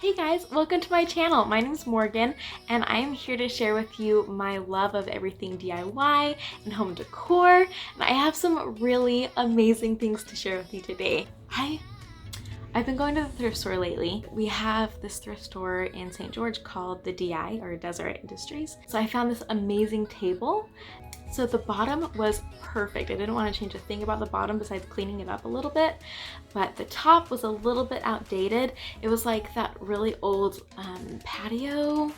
Hey guys, welcome to my channel. My name is Morgan and I am here to share with you my love of everything DIY and home decor, and I have some really amazing things to share with you today. I've been going to the thrift store lately. We have this thrift store in St. George called the DI, or Deseret Industries. So I found this amazing table. So the bottom was perfect. I didn't want to change a thing about the bottom besides cleaning it up a little bit, but the top was a little bit outdated. It was like that really old patio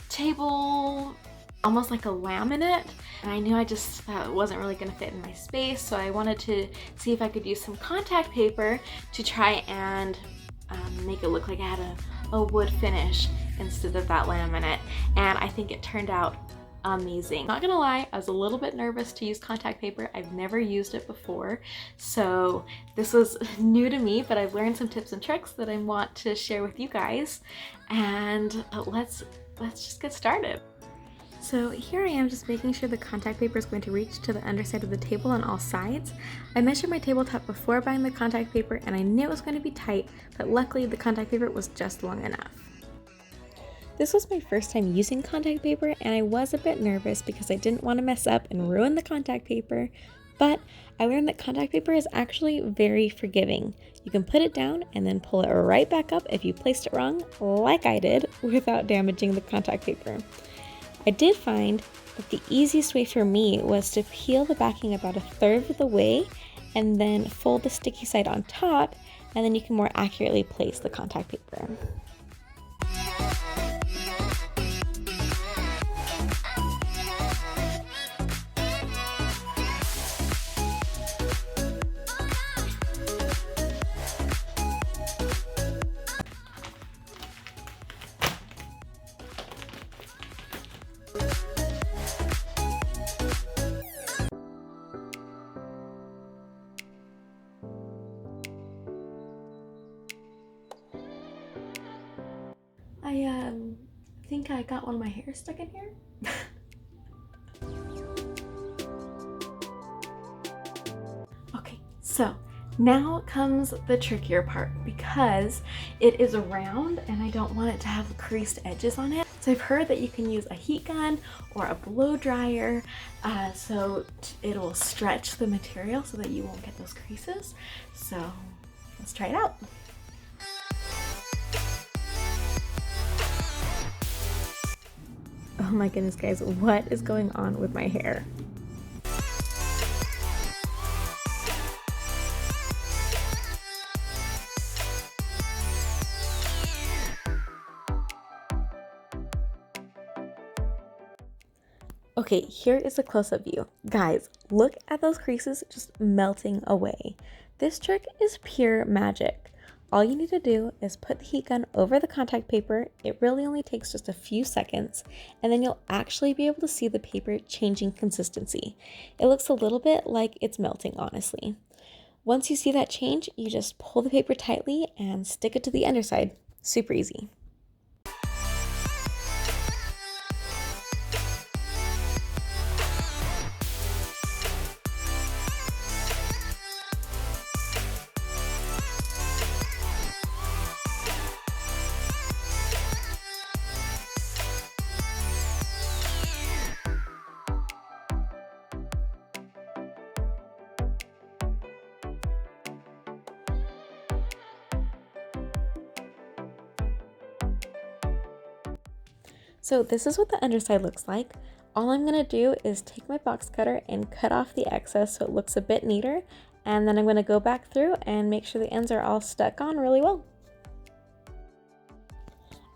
table, almost like a laminate. And I knew I just wasn't really gonna fit in my space, so I wanted to see if I could use some contact paper to try and make it look like I had a wood finish instead of that laminate. And I think it turned out amazing. Not gonna lie, I was a little bit nervous to use contact paper. I've never used it before, so this was new to me, but I've learned some tips and tricks that I want to share with you guys. And let's just get started. So here I am, just making sure the contact paper is going to reach to the underside of the table on all sides. I measured my tabletop before buying the contact paper and I knew it was going to be tight, but luckily the contact paper was just long enough. This was my first time using contact paper and I was a bit nervous because I didn't want to mess up and ruin the contact paper, but I learned that contact paper is actually very forgiving. You can put it down and then pull it right back up if you placed it wrong, like I did, without damaging the contact paper. I did find that the easiest way for me was to peel the backing about a third of the way and then fold the sticky side on top, and then you can more accurately place the contact paper. I think I got one of my hairs stuck in here. Okay, so now comes the trickier part because it is round and I don't want it to have creased edges on it. So I've heard that you can use a heat gun or a blow dryer so it'll stretch the material so that you won't get those creases. So let's try it out. Oh my goodness guys, what is going on with my hair? Okay, here is a close-up view. Guys, look at those creases just melting away. This trick is pure magic. All you need to do is put the heat gun over the contact paper. It really only takes just a few seconds, and then you'll actually be able to see the paper changing consistency. It looks a little bit like it's melting, honestly. Once you see that change, you just pull the paper tightly and stick it to the underside. Super easy. So this is what the underside looks like. All I'm gonna do is take my box cutter and cut off the excess so it looks a bit neater, and then I'm gonna go back through and make sure the ends are all stuck on really well.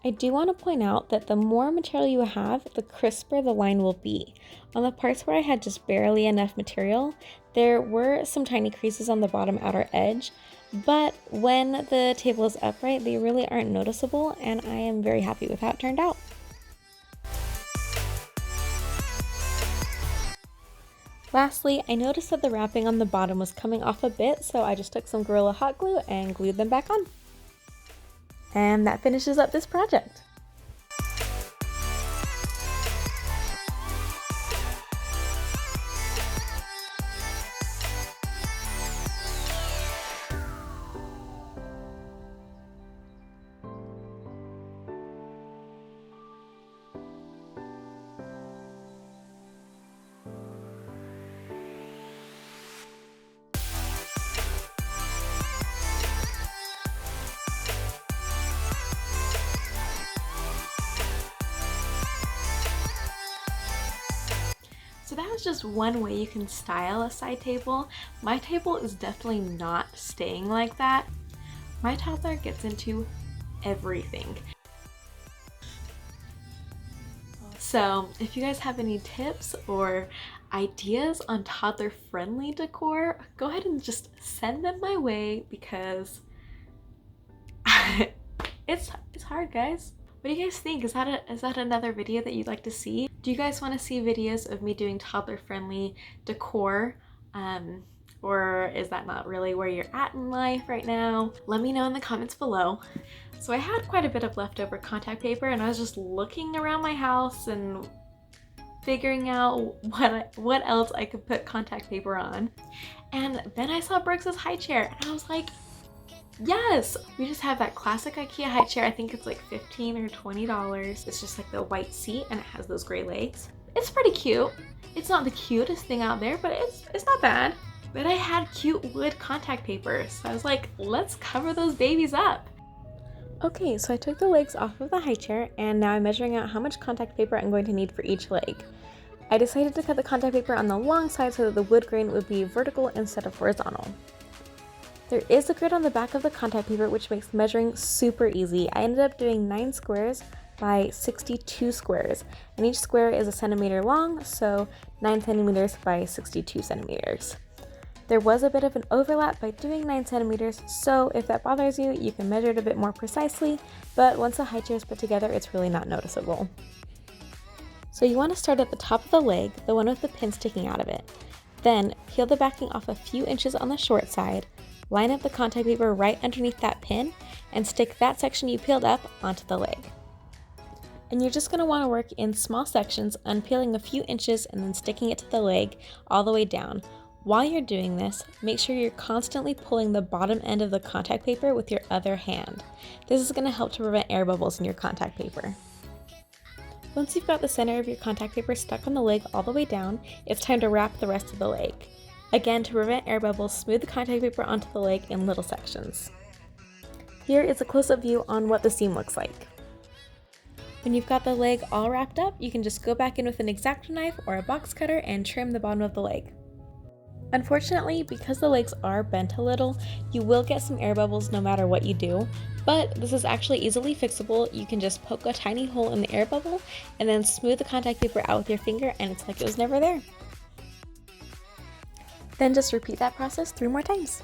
I do want to point out that the more material you have, the crisper the line will be. On the parts where I had just barely enough material, there were some tiny creases on the bottom outer edge, but when the table is upright, they really aren't noticeable, and I am very happy with how it turned out. Lastly, I noticed that the wrapping on the bottom was coming off a bit, so I just took some Gorilla Hot Glue and glued them back on. And that finishes up this project. is just one way you can style a side table. My table is definitely not staying like that. My toddler gets into everything. So if you guys have any tips or ideas on toddler-friendly decor, go ahead and just send them my way, because it's hard, guys. What do you guys think? Is that another video that you'd like to see? Do you guys want to see videos of me doing toddler-friendly decor? Or is that not really where you're at in life right now? Let me know in the comments below. So I had quite a bit of leftover contact paper, and I was just looking around my house and figuring out what else I could put contact paper on. And then I saw Brooks's high chair, and I was like, yes! We just have that classic IKEA high chair. I think it's like $15 or $20. It's just like the white seat, and it has those gray legs. It's pretty cute. It's not the cutest thing out there, but it's not bad. But I had cute wood contact paper, so I was like, let's cover those babies up. Okay, so I took the legs off of the high chair, and now I'm measuring out how much contact paper I'm going to need for each leg. I decided to cut the contact paper on the long side so that the wood grain would be vertical instead of horizontal. There is a grid on the back of the contact paper, which makes measuring super easy. I ended up doing 9 squares by 62 squares, and each square is a centimeter long, so 9 centimeters by 62 centimeters. There was a bit of an overlap by doing 9 centimeters, so if that bothers you, you can measure it a bit more precisely, but once the high chair is put together, it's really not noticeable. So you want to start at the top of the leg, the one with the pin sticking out of it. Then peel the backing off a few inches on the short side, line up the contact paper right underneath that pin, and stick that section you peeled up onto the leg. And you're just going to want to work in small sections, unpeeling a few inches and then sticking it to the leg all the way down. While you're doing this, make sure you're constantly pulling the bottom end of the contact paper with your other hand. This is going to help to prevent air bubbles in your contact paper. Once you've got the center of your contact paper stuck on the leg all the way down, it's time to wrap the rest of the leg. Again, to prevent air bubbles, smooth the contact paper onto the leg in little sections. Here is a close-up view on what the seam looks like. When you've got the leg all wrapped up, you can just go back in with an X-Acto knife or a box cutter and trim the bottom of the leg. Unfortunately, because the legs are bent a little, you will get some air bubbles no matter what you do, but this is actually easily fixable. You can just poke a tiny hole in the air bubble and then smooth the contact paper out with your finger, and it's like it was never there. Then just repeat that process 3 more times.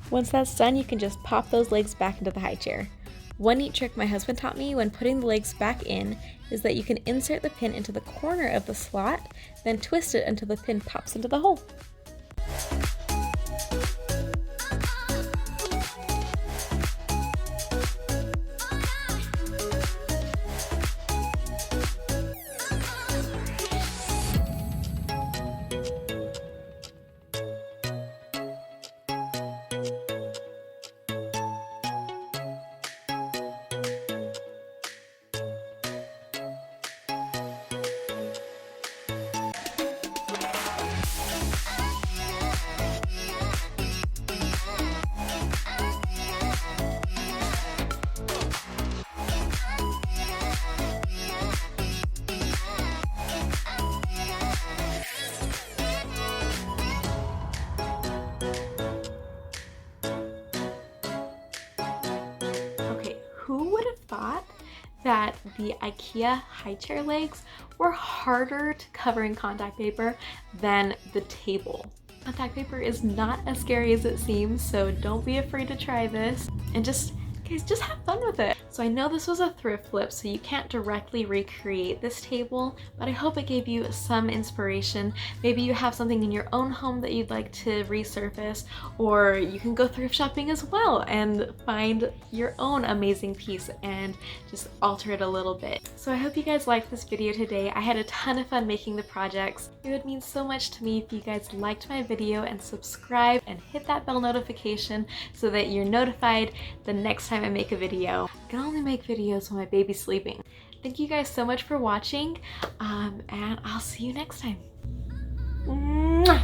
Once that's done, you can just pop those legs back into the high chair. One neat trick my husband taught me when putting the legs back in is that you can insert the pin into the corner of the slot, then twist it until the pin pops into the hole. Who would have thought that the IKEA high chair legs were harder to cover in contact paper than the table? Contact paper is not as scary as it seems, so don't be afraid to try this, and guys, just have fun with it. So I know this was a thrift flip, so you can't directly recreate this table, but I hope it gave you some inspiration. Maybe you have something in your own home that you'd like to resurface, or you can go thrift shopping as well and find your own amazing piece and just alter it a little bit. So I hope you guys liked this video today. I had a ton of fun making the projects. It would mean so much to me if you guys liked my video and subscribe and hit that bell notification so that you're notified the next time I make a video. I can only make videos when my baby's sleeping. Thank you guys so much for watching, and I'll see you next time. Mwah!